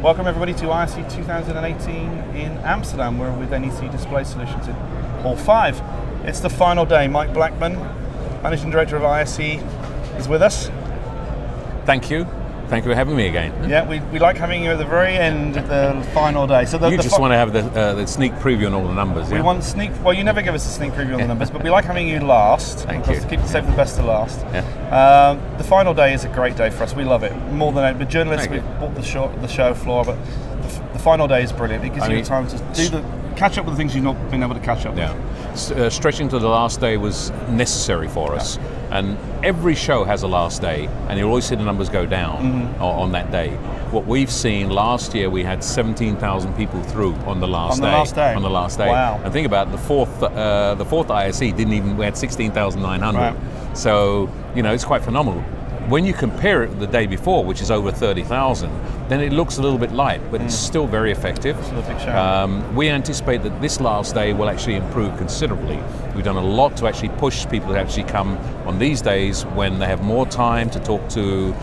Welcome everybody to ISE 2018 in Amsterdam. We're with NEC Display Solutions in Hall 5. It's the final day. Mike Blackman, Managing Director of ISE, is with us. Thank you. Thank you for having me again. Yeah, we like having you at the very end of the final day. So you just want to have the sneak preview on all the numbers, yeah? We want well, you never give us a sneak preview on the numbers, but we like having you last. Thank you. Keep the best to last. Yeah. The final day is a great day for us. We love it. More than ever. The journalists, we've bought the show floor, but the final day is brilliant. It gives you time to catch up with the things you've not been able to catch up with. Stretching to the last day was necessary for us. And every show has a last day, and you always see the numbers go down on that day. What we've seen last year, we had 17,000 people through on the last day. On the last day. Wow. And think about the fourth ISE we had 16,900. Right. So it's quite phenomenal. When you compare it with the day before, which is over 30,000, then it looks a little bit light, but it's still very effective. Still a big show. We anticipate that this last day will actually improve considerably. We've done a lot to actually push people to actually come on these days when they have more time to talk to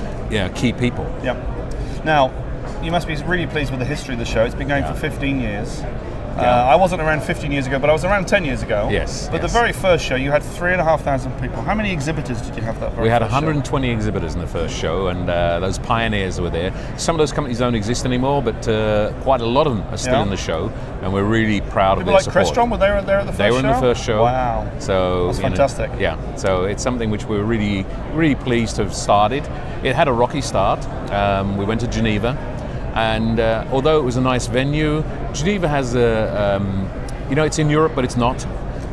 key people. Yep. Now, you must be really pleased with the history of the show. It's been going for 15 years. I wasn't around 15 years ago, but I was around 10 years ago. Yes. But the very first show, you had 3,500 people. How many exhibitors did you have that very We had first 120 exhibitors in the first show, and those pioneers were there. Some of those companies don't exist anymore, but quite a lot of them are still in the show, and we're really proud of their support. Crestron, were they there at the first show? They were in the first show. Wow. So that's fantastic. So it's something which we're really, really pleased to have started. It had a rocky start. We went to Geneva, and although it was a nice venue, Geneva has it's in Europe, but it's not.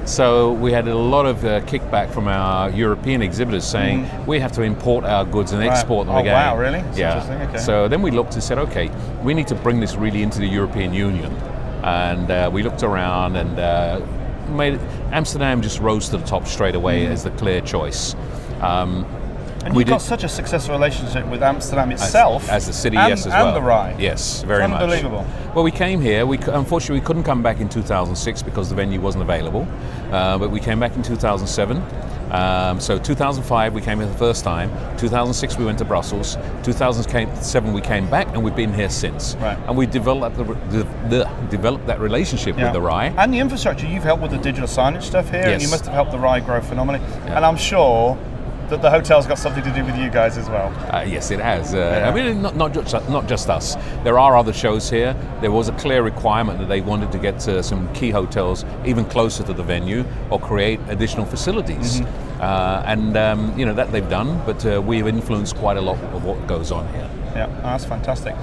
So we had a lot of kickback from our European exhibitors saying we have to import our goods and export them again. Wow, really? That's interesting. Okay. So then we looked and said, okay, we need to bring this really into the European Union. And we looked around and Amsterdam just rose to the top straight away as the clear choice. And you've got such a successful relationship with Amsterdam itself, as the city, and, yes, as well. And the RAI. Yes, very much. Unbelievable. Well, we came here. Unfortunately, we couldn't come back in 2006 because the venue wasn't available. But we came back in 2007. So 2005 we came here the first time. 2006 we went to Brussels. 2007 we came back, and we've been here since. Right. And we developed developed that relationship with the RAI. And the infrastructure. You've helped with the digital signage stuff here, and you must have helped the RAI grow phenomenally. Yeah. And I'm sure that the hotel's got something to do with you guys as well. Yes, it has. I mean, not just us. There are other shows here. There was a clear requirement that they wanted to get some key hotels even closer to the venue or create additional facilities. That they've done, but we've influenced quite a lot of what goes on here. Yeah, that's fantastic.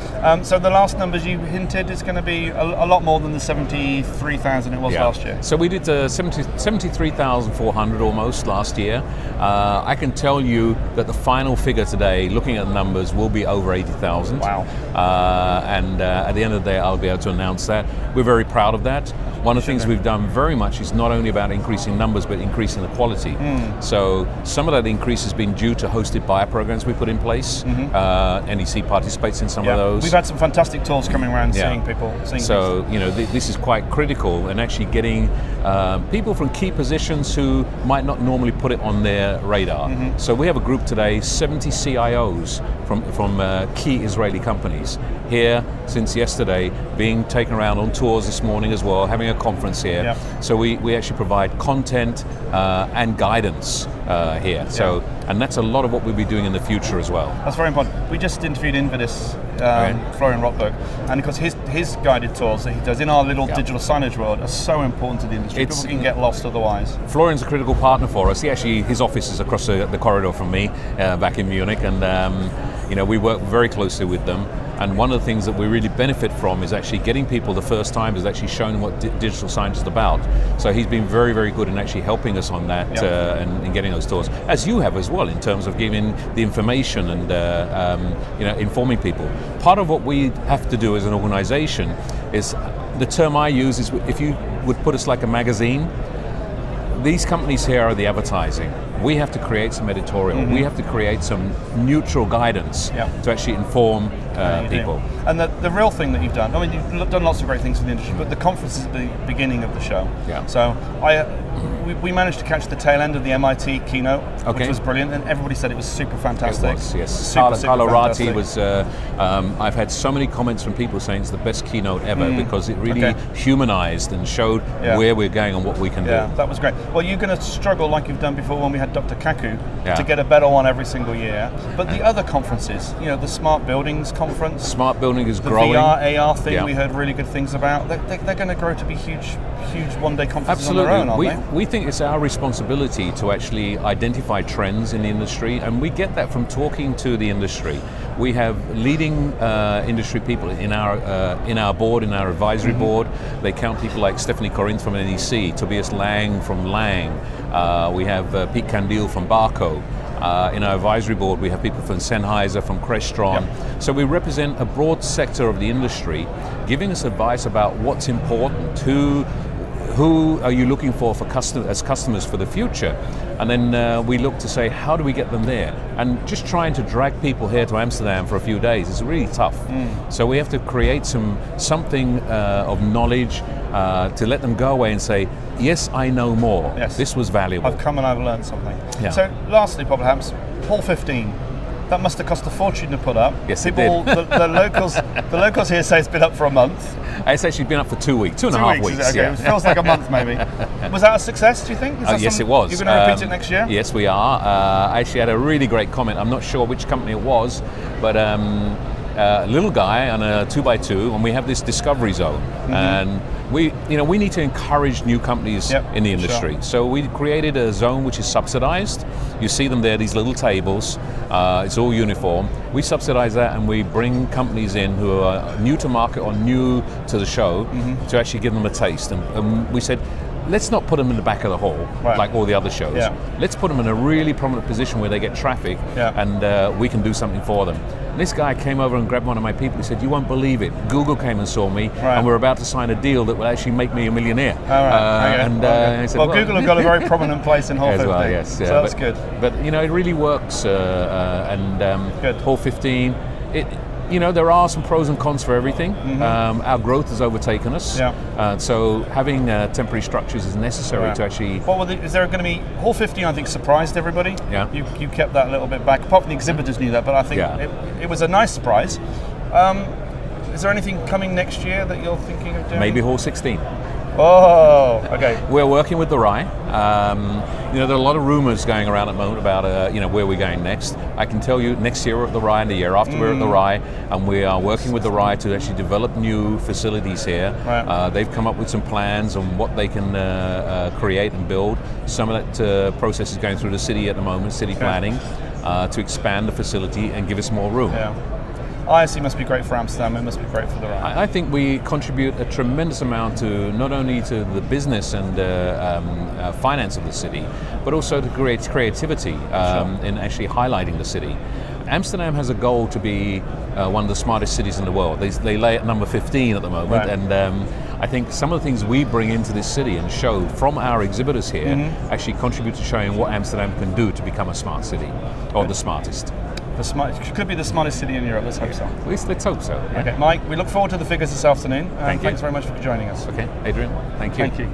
So the last numbers you hinted is going to be a lot more than the 73,000 it was last year. So we did 73,400 almost last year. I can tell you that the final figure today, looking at the numbers, will be over 80,000. Wow. At the end of the day, I'll be able to announce that. We're very proud of that. One of the things we've done very much is not only about increasing numbers, but increasing the quality. So some of that increase has been due to hosted buyer programs we put in place. NEC participates in some of those. We've had some fantastic tours coming around seeing people. So this is quite critical, and actually getting people from key positions who might not normally put it on their radar. So we have a group today, 70 CIOs from key Israeli companies here since yesterday, being taken around on tours this morning as well, having a conference here. So we actually provide content and guidance here. So and that's a lot of what we'll be doing in the future as well. That's very important. We just interviewed Invidis, Florian Rothberg, and of course his guided tours that he does in our little digital signage world are so important to the industry. People can get lost otherwise. Florian's a critical partner for us. His office is across the corridor from me, back in Munich, and we work very closely with them. And one of the things that we really benefit from is actually getting people the first time is actually showing what digital signage is about. So he's been very, very good in actually helping us on that and getting those tours, as you have as well, in terms of giving the information and informing people. Part of what we have to do as an organization is, the term I use is, if you would put us like a magazine, these companies here are the advertising. we have to create some editorial. We have to create some neutral guidance to actually inform people. And the real thing that you've done, I mean, you've done lots of great things for the industry, but the conference is at the beginning of the show. So we managed to catch the tail end of the MIT keynote, which was brilliant, and everybody said it was super fantastic. It was, yes. Super Carlo Ratti fantastic. was, I've had so many comments from people saying it's the best keynote ever because it really humanized and showed where we're going and what we can do. Yeah, that was great. Well, you're going to struggle like you've done before when we had Dr. Kaku to get a better one every single year. But the other conferences, the Smart Buildings conference. Smart Building is the growing. The VR, AR thing we heard really good things about. They're going to grow to be huge one-day conferences on their own, aren't they? We think it's our responsibility to actually identify trends in the industry, and we get that from talking to the industry. We have leading industry people in our board, in our advisory board. They count people like Stephanie Corinth from NEC, Tobias Lang from Lang. We have Pete Candil from Barco. In our advisory board, we have people from Sennheiser, from Crestron. So we represent a broad sector of the industry, giving us advice about what's important, who are you looking for as customers for the future? And then we look to say, how do we get them there? And just trying to drag people here to Amsterdam for a few days is really tough. So we have to create something of knowledge to let them go away and say, yes, I know more. Yes. This was valuable. I've come and I've learned something. So lastly, perhaps, Hall 15. That must have cost a fortune to put up. Yes, people, it did. the locals here say it's been up for a month. It's actually been up for 2 weeks, 2.5 weeks. Okay. It feels like a month maybe. Was that a success, do you think? Yes, it was. You're going to repeat it next year? Yes, we are. I actually had a really great comment. I'm not sure which company it was, but a little guy on a 2x2, and we have this discovery zone. And we need to encourage new companies in the industry. So we created a zone which is subsidized. You see them there, these little tables. It's all uniform. We subsidize that, and we bring companies in who are new to market or new to the show to actually give them a taste. And we said, let's not put them in the back of the hall like all the other shows. Let's put them in a really prominent position where they get traffic, and we can do something for them. And this guy came over and grabbed one of my people. He said, you won't believe it. Google came and saw me, and we're about to sign a deal that will actually make me a millionaire. I said, Google have got a very prominent place in Hall 15. Well, yes, so that's good. But it really works. Hall 15, there are some pros and cons for everything. Our growth has overtaken us. So having temporary structures is necessary to actually... Is there going to be... Hall 15, I think, surprised everybody. You kept that a little bit back. Apart from the exhibitors knew that, but I think it was a nice surprise. Is there anything coming next year that you're thinking of doing? Maybe Hall 16. Oh, okay. We're working with the RAI. There are a lot of rumors going around at the moment about where we're going next. I can tell you next year we're at the RAI, and the year after we're at the RAI, and we are working with the RAI to actually develop new facilities here. They've come up with some plans on what they can create and build. Some of that process is going through the city at the moment, city planning, to expand the facility and give us more room. ISE must be great for Amsterdam, it must be great for the RAI. I think we contribute a tremendous amount to not only to the business and finance of the city, but also to create creativity in actually highlighting the city. Amsterdam has a goal to be one of the smartest cities in the world. They lay at number 15 at the moment, and I think some of the things we bring into this city and show from our exhibitors here actually contribute to showing what Amsterdam can do to become a smart city, or the smartest. It could be the smartest city in Europe, let's hope so. At least let's hope so. Okay, Mike, we look forward to the figures this afternoon. Thanks very much for joining us. Okay, Adrian, thank you. Thank you.